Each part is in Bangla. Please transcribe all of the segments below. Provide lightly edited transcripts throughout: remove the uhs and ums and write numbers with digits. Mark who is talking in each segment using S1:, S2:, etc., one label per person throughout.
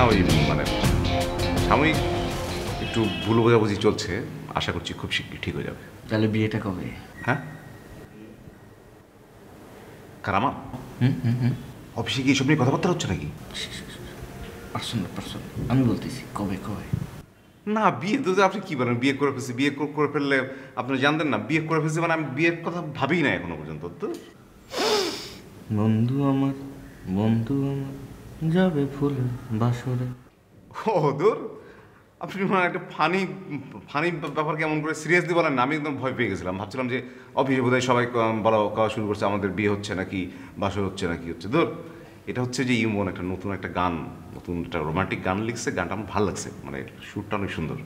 S1: ওই মানে সাময়িক একটু ভুল বোঝাবুঝি চলছে, আশা করছি খুব শীঘ্রই ঠিক হয়ে যাবে।
S2: তাহলে বিয়েটা কবে?
S1: হ্যাঁ, কার আমার? অফিসে কি এসব নিয়ে কথাবার্তা হচ্ছে নাকি?
S2: পার্সোনাল আমি বলতেছি কবে কবে?
S1: না বিয়ে তো আপনি কি বলেন, বিয়ে করে ফেলছি, বিয়ে করে ফেললে আপনি জানতেন না বিয়ে করে ফেলছি মানে আমি বিয়ের কথা ভাবিই না এখনো পর্যন্ত। তো
S2: বন্ধু আমার যাবে ফুলের বাসরে।
S1: ও দূর, আপনি মানে একটা ফানি ফানি ব্যাপার কেমন করে সিরিয়াসলি বলেন না, আমি একদম ভয় পেয়ে গেছিলাম, ভাবছিলাম যে অফিসে বোধহয় সবাই বলা খাওয়া শুরু করছে আমাদের বিয়ে হচ্ছে নাকি বাসর হচ্ছে নাকি হচ্ছে। ধর এটা হচ্ছে যে ইমন একটা নতুন একটা গান, নতুন একটা রোমান্টিক গান লিখছে, গানটা আমার ভালো লাগছে, মানে সুরটা অনেক সুন্দর,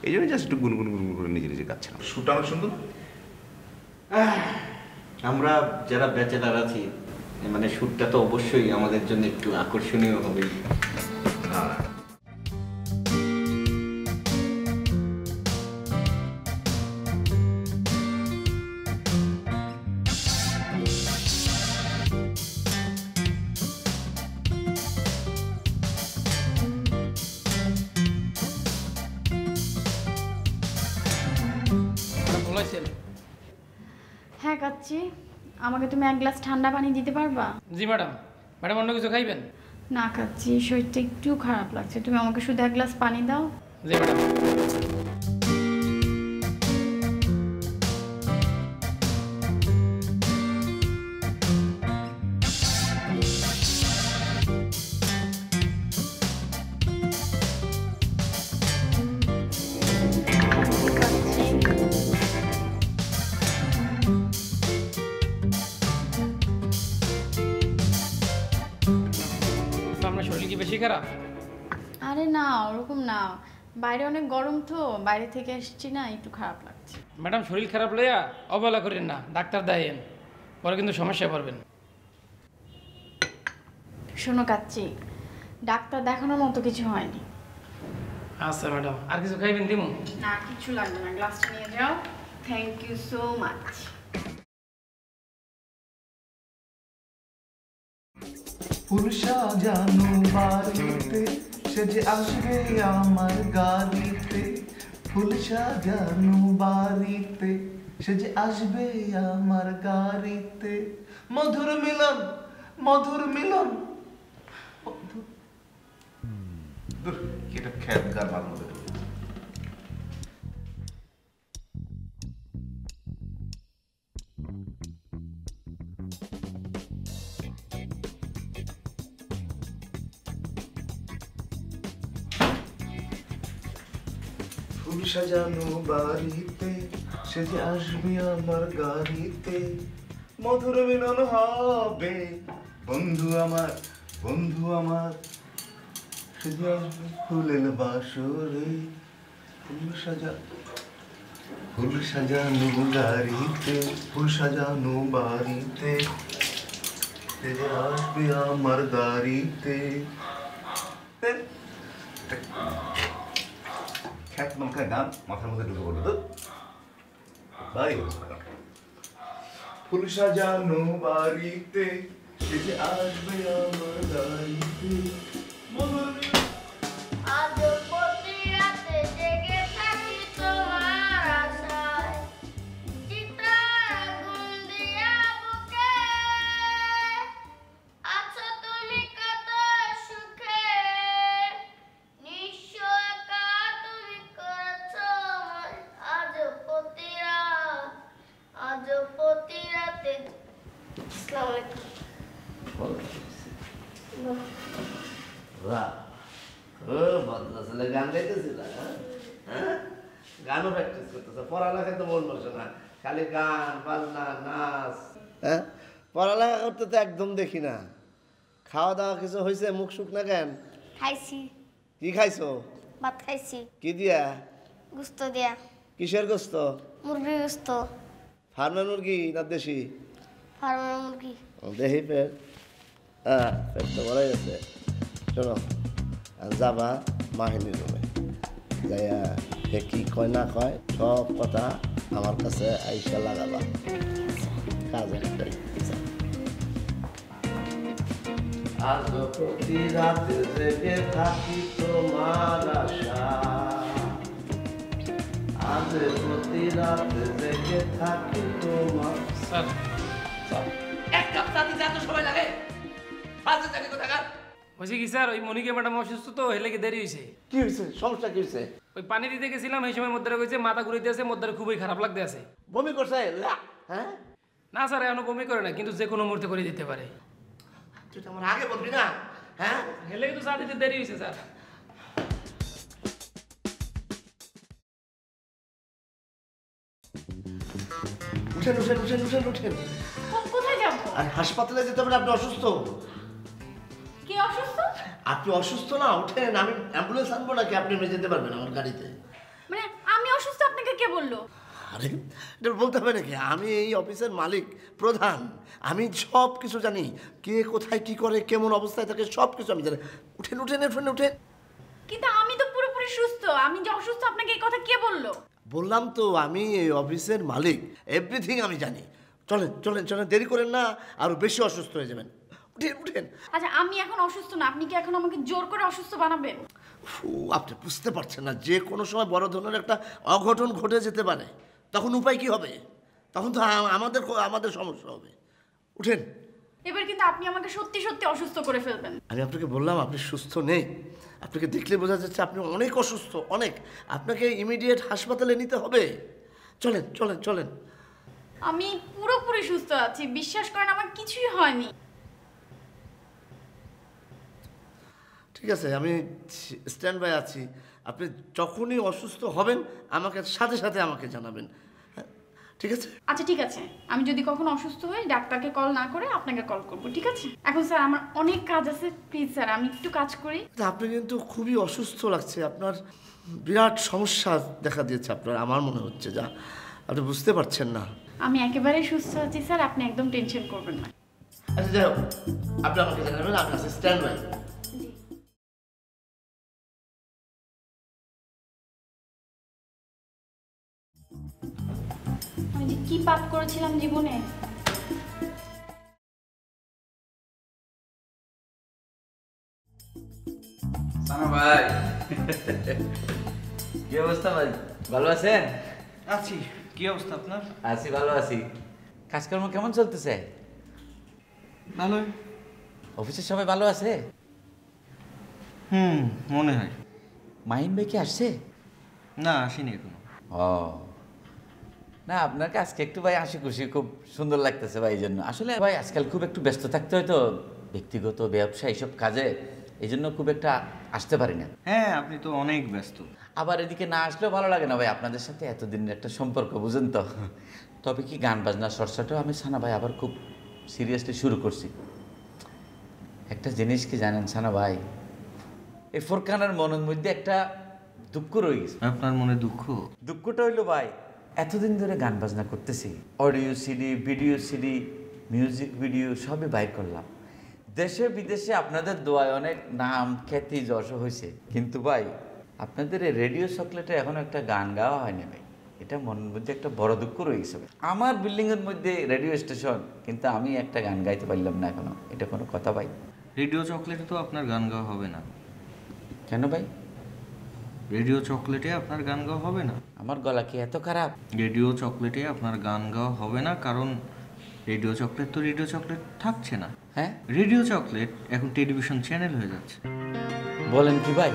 S1: এই জন্য জাস্ট একটু গুনগুন করে নিজে নিজে গাচ্ছিলাম। সুরটা অনেক সুন্দর।
S2: আমরা যারা ব্যাচেলার আছি মানে শুটটা তো অবশ্যই আমাদের জন্য একটু আকর্ষণীয় হবে।
S3: হ্যাঁ কাচ্চি, আমাকে তুমি এক গ্লাস ঠান্ডা পানি দিতে পারবা?
S4: জি ম্যাডাম। ম্যাডাম অন্য কিছু খাইবেন?
S3: না কাচ্চি, শরীরটা একটু খারাপ লাগছে, তুমি আমাকে শুধু এক গ্লাস পানি দাও।
S4: জি ম্যাডাম। আপনার শরীর কি বেশি খারাপ?
S3: আরে না ওরকম না, বাইরে অনেক গরম তো, বাইরে থেকে এসেছি না, একটু খারাপ লাগছে।
S4: ম্যাডাম শরীর খারাপ লইয়া অবহেলা করেন না, ডাক্তার দেখাইয়েন, পরে কিন্তু সমস্যায় পড়বেন।
S3: শোনো কাচ্চি, ডাক্তার দেখানোর মতো কিছু হয়নি।
S4: আচ্ছা ম্যাডাম, আর কিছু খাইবেন দিমু?
S3: না কিছু লাগবে না, গ্লাসটা নিয়ে যাও। Thank you so much.
S5: ফুল সাজানো বাড়িতে সে যে আসবে আমার গাড়িতে, ফুল সাজানো বাড়িতে সে যে আসবে আমার গাড়িতে, মধুর মিলন মধুর মিলন।
S1: এটা খ্যাত গান ভালো মতো।
S5: ফুল সাজানো বাড়িতে সে যে আসবে আমার গাড়িতে, মধুর মিলন হবে বন্ধু আমার সে যে আসবে ফুলের বাসরে, ফুল সাজানো গাড়িতে, ফুল সাজানো বাড়িতে সে যে আসবে আমার গাড়িতে।
S1: খ্যাত মাখা গান মাথার মধ্যে ঢুকে পড়লো তো ভাই।
S5: ফুল সাজানো বাড়িতে সে যে আসবে আমার গাড়িতে,
S2: গান গাইতেছিল, গানও প্র্যাকটিস করতেছে, পড়ালেখা তো মন বসে না, খালি গান বাজনা নাচ। হ্যাঁ, পড়ালেখা করতে তো একদম দেখি না। খাওয়া দাওয়া কিছু হয়েছে? মুখ শুকনা কেন?
S6: খাইছি।
S2: কি খাইছো?
S6: ভাত খাইছি।
S2: কি দিয়া?
S6: গোস্ত দিয়া।
S2: কিসের গোস্ত?
S6: মুরগির গোস্ত।
S2: ফার্মের মুরগি না দেশি?
S6: ফার্মের মুরগি।
S2: দেহি পেট? হ্যাঁ, পেট তো বড়ই আছে। শোনো, যাবা মাহিনীর রুমে যাইয়া হে কি কয় না কয় সব কথা আমার কাছে আইসা লাগাবা, কাজ একটাই। আজ প্রতি রাত জেগে থাকি তোমার আশা আজ প্রতি রাত জেগে থাকি তোমার
S4: স্যার
S7: এক কাপ চা দিতে এত সময় লাগে ফালতু জানি কোথাকার
S4: হয়েছে কি স্যার ওই মনিকা ম্যাডাম অসুস্থ তো হেলে দেরি হয়েছে।
S2: কি হয়েছে সমস্যা কি হয়েছে
S4: ওই পানি দিতে গেছিলাম এই সময় মধ্যে কইছে মাথা ঘুরাইতে আছে মধ্যে খুবই খারাপ লাগতে আছে।
S2: বমি করছে হ্যাঁ
S4: না স্যার এখনো বমি করে না কিন্তু যে কোনো মুহূর্তে করে দিতে পারে।
S2: তুই তো আমার আগে বলবি না হ্যাঁ
S4: হেলে কিন্তু চা দিতে দেরি হয়েছে স্যার।
S2: উঠেন উঠেন উঠেন উঠেন উঠেন
S3: কোথায় যাব?
S2: আর হাসপাতালে যেতে হবে আপনি অসুস্থ
S3: কে অসুস্থ?
S2: আপনি অসুস্থ না উঠেন আমি অ্যাম্বুলেন্স আনবো নাকি আপনি নিয়ে যেতে পারবেন আমার গাড়িতে
S3: মানে আমি অসুস্থ আপনাকে কে বললো?
S2: আরে এটা বলতে হবে নাকি আমি এই অফিসের মালিক প্রধান আমি সব কিছু জানি কে কোথায় কি করে কেমন অবস্থায় থাকে সব কিছু আমি জানি উঠেন উঠেন উঠেন উঠেন
S3: কিন্তু আমি তো পুরোপুরি সুস্থ। আমি যে অসুস্থ আপনাকে এই কথা কে বললো?
S2: বললাম তো আমি এই অফিসের মালিক এভরিথিং আমি জানি চলেন চলেন চলেন দেরি করেন না আরো বেশি অসুস্থ হয়ে যাবেন উঠেন উঠেন
S3: আচ্ছা আমি এখন অসুস্থ না, আপনি কি এখন আমাকে জোর করে অসুস্থ বানাবেন?
S2: আপনি বুঝতে পারছেন না যে কোনো সময় বড় ধরনের একটা অঘটন ঘটে যেতে পারে তখন উপায় কি হবে তখন তো আমাদের সমস্যা হবে উঠেন
S3: এবার কিন্তু আপনি আমাকে সত্যি সত্যি অসুস্থ করে ফেলবেন।
S2: আমি আপনাকে বললাম আপনি সুস্থ নেই আপনাকে দেখলে বোঝা যাচ্ছে আপনি অনেক অসুস্থ অনেক আপনাকে ইমিডিয়েট হাসপাতালে নিতে হবে চলেন চলেন চলেন
S3: আমি পুরোপুরি সুস্থ আছি, বিশ্বাস করেন আমার কিছুই হয়নি।
S2: ঠিক আছে আমি স্ট্যান্ড বাই আছি আপনি যখনই অসুস্থ হবেন আমাকে সাথে সাথে আমাকে জানাবেন হ্যাঁ ঠিক আছে
S3: আচ্ছা ঠিক আছে, আমি যদি কখনো অসুস্থ হই ডাক্তারকে কল না করে আপনাকে কল করব, ঠিক আছে? এখন স্যার আমার অনেক কাজ আছে, প্লিজ স্যার আমি একটু কাজ করি।
S2: আপনি কিন্তু খুবই অসুস্থ লাগছে আপনার বিরাট সমস্যা দেখা দিয়েছে আপনার আমার মনে হচ্ছে যা আপনি বুঝতে পারছেন না
S3: আমি একেবারেই সুস্থ আছি স্যার, আপনি একদম টেনশন করবেন না।
S2: আচ্ছা যাই হোক আপনি আমাকে জানাবেন আমি আছি স্ট্যান্ড বাই
S3: আমি যে কি পাপ করেছিলাম জীবনে।
S7: সানা ভাই কি অবস্থা ভাই ভালো আছেন?
S5: আছি। কি অবস্থা আপনার?
S7: আছি ভালো আছি। কাজকর্ম কেমন চলতেছে?
S5: ভালোই।
S7: অফিসের সবাই ভালো আছে?
S5: মনে হয়।
S7: মাহিন ভাই কি আসছে?
S5: না আসেনি এখনো।
S7: ও না আপনার আজকে একটু ভাই হাসি খুশি খুব সুন্দর লাগতেছে ভাই এই জন্য। আসলে ভাই আজকাল খুব একটু ব্যস্ত থাকতে হয় তো ব্যক্তিগত ব্যবসা এইসব কাজে এই জন্য খুব একটা আসতে পারি না।
S5: হ্যাঁ আপনি তো অনেক ব্যস্ত।
S7: আবার এদিকে না আসলেও ভালো লাগে না ভাই আপনাদের সাথে এতদিনের একটা সম্পর্ক বুঝেন তো। তবে কি গান বাজনার চর্চাটাও আমি সানা ভাই আবার খুব সিরিয়াসলি শুরু করছি। একটা জিনিস কি জানেন সানা ভাই, এই ফোরকানের মনের মধ্যে একটা দুঃখ রয়ে গেছে।
S5: আপনার মনে দুঃখ?
S7: দুঃখটা হইলো ভাই এতদিন ধরে গান বাজনা করতেছি, audio CD video CD music video সবই বাইর করলাম, দেশে বিদেশে আপনাদের দোয়ায় অনেক নাম খ্যাতি যশ হয়েছে, কিন্তু ভাই আপনাদের এই রেডিও চকলেটে এখনো একটা গান গাওয়া হয়নি ভাই। এটা মনের মধ্যে একটা বড় দুঃখ রয়ে গেছে। আমার বিল্ডিংয়ের মধ্যে রেডিও স্টেশন কিন্তু আমি একটা গান গাইতে পারলাম না এখনো, এটা কোনো কথা ভাই?
S5: রেডিও চকলেটে তো আপনার গান গাওয়া হবে না।
S7: কেন ভাই?
S5: রেডিও চকলেটে আপনার গান গাওয়া হবে না।
S7: আমার গলা কি এত খারাপ?
S5: রেডিও চকলেটে আপনার গান গাওয়া হবে না, কারণ রেডিও চকলেট তো রেডিও চকলেট থাকছে না।
S7: হ্যাঁ
S5: রেডিও চকলেট এখন টেলিভিশন চ্যানেল হয়ে যাচ্ছে।
S7: বলেন কি ভাই?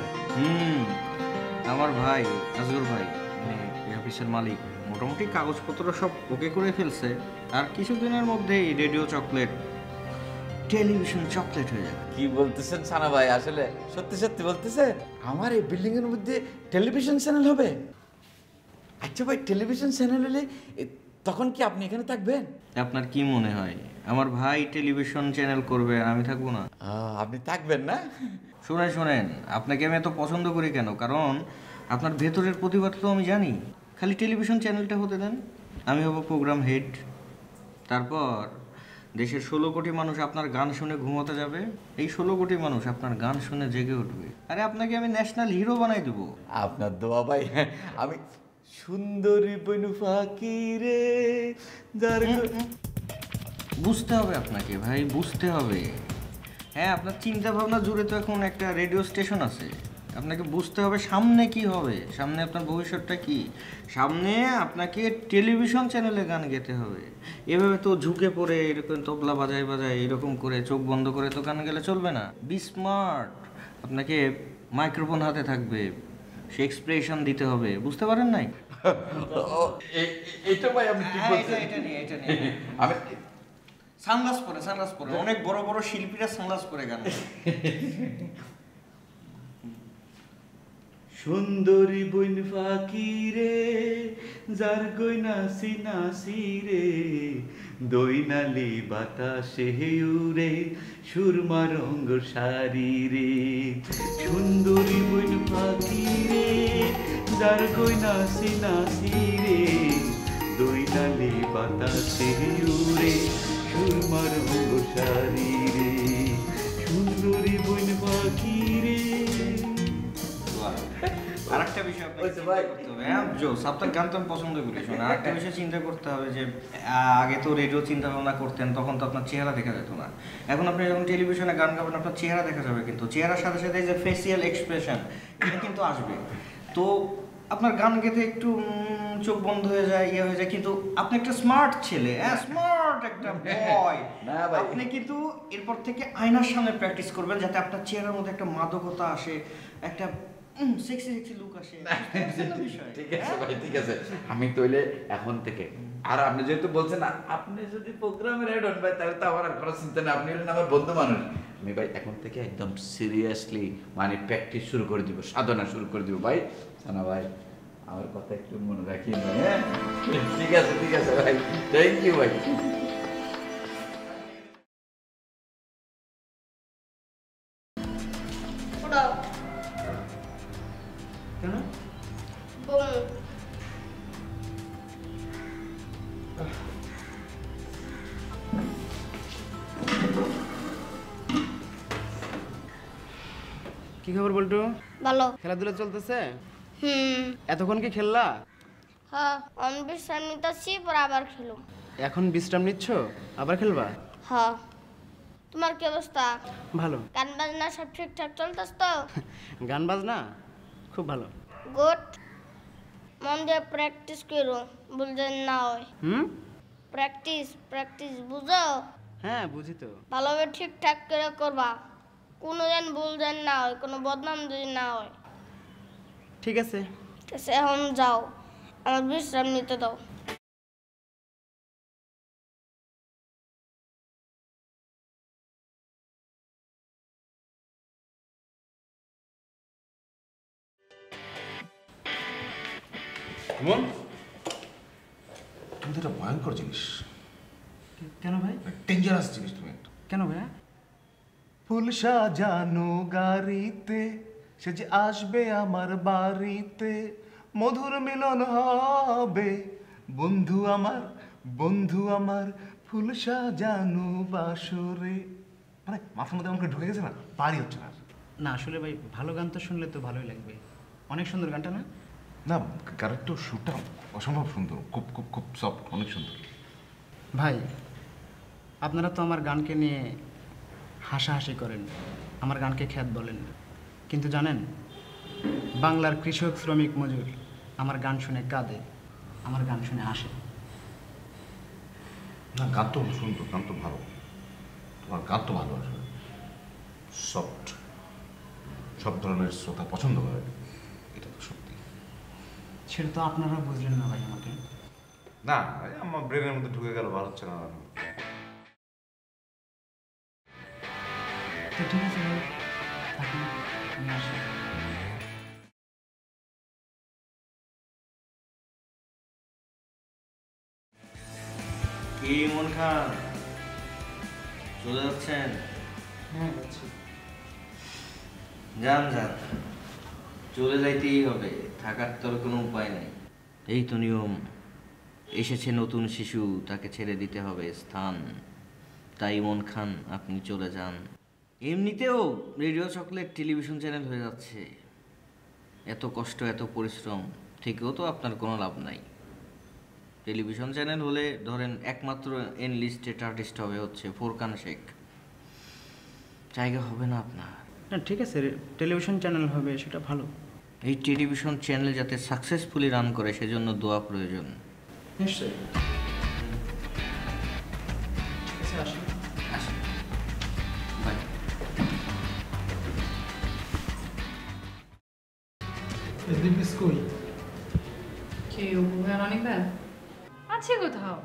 S5: আমার ভাই আজগর ভাই মানে এই অফিসের মালিক মোটামুটি কাগজপত্র সব ওকে করে ফেলছে, আর কিছুদিনের মধ্যেই রেডিও চকলেট টেলিভিশন চকলেট হয়ে যাবে।
S7: কি বলতেছেন সানা ভাই? আসলে সত্যি সত্যি বলতেছেন? আমার এই বিল্ডিং এর মধ্যে টেলিভিশন চ্যানেল হবে? আচ্ছা ভাই টেলিভিশন চ্যানেল হলে তখন কি আপনি এখানে থাকবেন?
S5: আপনার কি মনে হয় আমার ভাই টেলিভিশন চ্যানেল করবে আর আমি থাকবো না?
S7: আপনি থাকবেন না?
S5: শোনেন শোনেন, আপনাকে আমি এত পছন্দ করি কেন, কারণ আপনার ভেতরের প্রতিভা তো আমি জানি। খালি টেলিভিশন চ্যানেলটা হতে দেন, আমি হব প্রোগ্রাম হেড। তারপর দেশের 16 কোটি মানুষ আপনার গান শুনে ঘুমোতে যাবে, এই 16 কোটি মানুষ আপনার গান শুনে জেগে উঠবে। আরে আপনাকে আমি ন্যাশনাল হিরো বানাই দেবো।
S7: আপনার দোয়া ভাই। আমি সুন্দরী বনু ফাকিরে
S5: বুঝতে হবে আপনাকে ভাই, বুঝতে হবে। হ্যাঁ, আপনার চিন্তা ভাবনা জুড়ে তো এখন একটা রেডিও স্টেশন আছে। আপনাকে বুঝতে হবে সামনে কি হবে, সামনে আপনার ভবিষ্যৎটা কি। সামনে আপনাকে টেলিভিশন চ্যানেলে গান গেতে হবে। এভাবে তো ঝুঁকে পড়ে এরকম তবলা বাজায় বাজায় এরকম করে চোখ বন্ধ করে তো গান গেলে চলবে না। Be smart. আপনাকে মাইক্রোফোন হাতে থাকবে, সে এক্সপ্রেশন দিতে হবে। বুঝতে পারেন নাই?
S7: এটা ভাই আপনি ঠিক বলছেন।
S5: এটা নিয়ে
S7: আমি
S5: সানগ্লাস পরে অনেক বড় বড় শিল্পীরা সানগ্লাস পরে গান গায়।
S7: সুন্দরী বইন ফাঁকি রে, যার গয়না সিনাসি রে, দইনালি বাতাসে উড়ে সুরমা রঙ্গ শাড়ি রে। সুন্দরী বইন ফাঁকি রে, যার গয়না সিনাসি রে, দইনালি বাতাসে উড়ে সুরমা রঙ্গ শাড়ি রে। সুন্দরী বইন ফাঁকি রে।
S5: আরেকটা বিষয় আপনাকে চিন্তা করতে হবে। হ্যাঁ জোস, আপনার গান তো আমি পছন্দ করি। শোন, আরেকটা বিষয় চিন্তা করতে হবে যে আগে তো রেডিও চিন্তা ভাবনা করতেন, তখন তো আপনার চেহারা দেখা যেত না। এখন আপনি যখন টেলিভিশনে গান গাবেন আপনার চেহারা দেখা যাবে, কিন্তু চেহারার সাথে সাথে যে ফেসিয়াল এক্সপ্রেশন এটা কিন্তু আসবে। তো আপনার গান গেতে একটু চোখ বন্ধ হয়ে যায়, ইয়ে হয়ে যায়, কিন্তু আপনি একটা স্মার্ট ছেলে, হ্যাঁ স্মার্ট একটা বয়।
S7: না ভাই,
S5: আপনি কিন্তু এরপর থেকে আয়নার সামনে প্র্যাকটিস করবেন, যাতে আপনার চেহারার মধ্যে একটা মাদকতা আসে, একটা সেক্সি লুক আসে।
S7: ঠিক আছে ভাই, ঠিক আছে। আমি তৈলে এখন থেকে, আর আপনি যেহেতু বলছেন না, আপনি যদি প্রোগ্রামের হেড হন ভাই, তাহলে তো আমার আর কোনো চিন্তা নেই। আপনি হলেন আমার বন্ধু মানুষ। আমি ভাই এখন থেকে একদম সিরিয়াসলি মানে প্র্যাকটিস শুরু করে দিব, সাধনা শুরু করে দিব ভাই। না ভাই, আমার কথা একটু মনে রাখি ভাই। হ্যাঁ ঠিক আছে ভাই, থ্যাংক ইউ ভাই।
S6: উড়াও
S5: কেন?
S6: বম
S8: কি খবর বল্টু?
S6: ভালো।
S8: খেলাধুলা চলতেছে?
S6: হুম।
S8: এতক্ষণ কি খেললা?
S6: হ্যাঁ, আমি বিশ্রাম নিতেছি, পর আবার খেলো।
S8: এখন বিশ্রাম নিচ্ছ, আবার খেলবা?
S6: হ্যাঁ। তোমার কি অবস্থা?
S8: ভালো।
S6: গান বাজনা সব ঠিকঠাক চলতেছ তো?
S8: গান বাজনা খুব ভালো।
S6: গুড। মন দিয়ে প্র্যাকটিস করো, ভুলবেন না হয়। প্র্যাকটিস বুঝো?
S8: হ্যাঁ বুঝি তো।
S6: ভালোভাবে ঠিকঠাক করে করবা, কোনো যেন ভুল যেন না হয়, কোনো বদনাম যদি না হয়।
S8: ঠিক আছে।
S6: ঠিক আছে, এখন যাও, আমার বিশ্রাম নিতে দাও।
S1: সুমন, তুমি তো একটা ভয়ঙ্কর জিনিস,
S8: কেন ভাই?
S1: ডেঞ্জারাস জিনিস তুমি একটা।
S8: কেন ভাইয়া?
S1: ফুল সাজানো গাড়িতে সে যে আসবে আমার বাড়িতে, মধুর মিলন হবে, বন্ধু আমার ফুল সাজানো বাসরে। মানে মাথার মধ্যে আমাকে ঢুকে গেছে না, বাড়ি হচ্ছে না।
S8: না আসলে ভাই, ভালো গান তো শুনলে তো ভালোই লাগবে। অনেক সুন্দর গানটা না?
S1: না, গানের তো সুরটা অসম্ভব সুন্দর, খুব খুব খুব সফট, অনেক সুন্দর।
S8: ভাই আপনারা তো আমার গানকে নিয়ে হাসাহাসি করেন, আমার গানকে খ্যাত বলেন, কিন্তু জানেন বাংলার কৃষক শ্রমিক মজুর আমার গান শুনে কাঁদে, আমার গান শুনে হাসে।
S1: না, গান তো সুন্দর, গান তো ভালো, তোমার গান তো ভালো আসলে, সফট, সব ধরনের শ্রোতা পছন্দ করে, এটা তো সত্যি।
S8: সেটা তো আপনারা বুঝলেন না ভাই আমাকে।
S1: না, আমার ব্রেনের মধ্যে ঢুকে গেল, ভালো হচ্ছে না।
S8: তো ঠিক আছে ভাই, থাকুন, আমি আসি।
S5: কি মন খান, চলে যাচ্ছেন?
S8: হ্যাঁ যাচ্ছি।
S5: যান, চলে যাইতেই হবে, থাকার তোর কোনো উপায় নাই। এই তো নিয়ম, এসেছে নতুন শিশু, তাকে ছেড়ে দিতে হবে স্থান। তাই মন খান আপনি চলে যান। এমনিতেও রেডিও চকলেট টেলিভিশন চ্যানেল হয়ে যাচ্ছে, এত কষ্ট এত পরিশ্রম থেকেও তো আপনার কোনো লাভ নাই। টেলিভিশন চ্যানেল হলে ধরেন একমাত্র এনলিস্টেড আর্টিস্ট হবে হচ্ছে ফোরকান শেখ, জায়গা হবে না আপনার।
S8: না ঠিক আছে, টেলিভিশন চ্যানেল হবে, সেটা ভালো।
S5: এই টেলিভিশন চ্যানেল যাতে সাকসেসফুলি রান করে সেজন্য দোয়া প্রয়োজন।
S8: নিশ্চয়ই।
S5: আসুন। বাই।
S3: কেউ অনেকবার আছে কোথাও।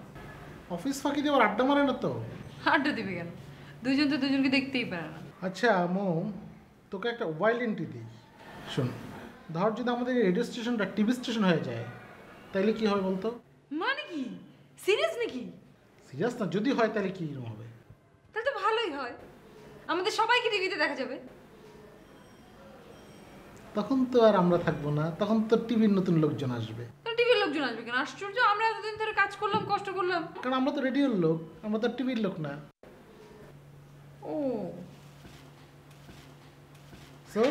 S9: অফিস ফাঁকি দিয়ে আবার আড্ডা মারে না তো?
S3: আড্ডা দিবে কেন? দুজন তো দুজনকে দেখতেই পারে না।
S9: আচ্ছা মোম, তোকে একটা ওয়াইলেন্টি দিই, শোন। ধর যদি আমাদের এই রেডিও স্টেশনটা টিভি স্টেশন হয়ে যায়, তাইলে কি হবে বলতো?
S3: মানে কি, সিরিয়াস নাকি?
S9: সিরিয়াস না, যদি হয় তাহলে কি হবে?
S3: তাহলে তো ভালোই হয়, আমাদের সবাইকে টিভিতে দেখা যাবে।
S9: তখন তো আর আমরা থাকবো না, তখন তো টিভির নতুন লোকজন আসবে।
S3: টিভির লোকজন আসবে কেন? আশ্চর্য, আমরা এতদিন ধরে কাজ করলাম, কষ্ট করলাম।
S9: কারণ আমরা তো রেডিওর লোক, আমরা তো টিভির লোক না।
S3: ও
S9: সো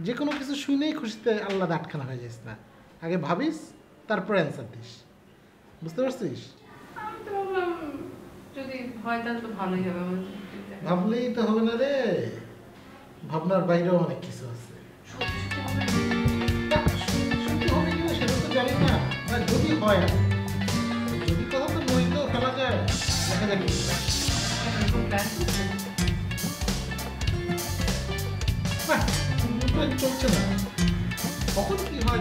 S9: যে কোনো কিছু শুনেই খুশিতে আল্লাহ আটখানা হয়ে যাস না, আগে ভাবিস তারপরে অ্যান্সার দিস, বুঝতে পারছিস?
S3: আমি তো ভাবলাম যদি হয় তাহলে তো ভালোই হবে।
S9: ভাবলেই তো হবে না রে, ভাবনার বাইরেও অনেক কিছু আছে। সত্যি হবে কিনা সেটা তো জানি না, আর যদি হয়, যদি কথা তো নইতেও ফেলা যায়, দেখা যাবে। চলছে না, কখন কি হয়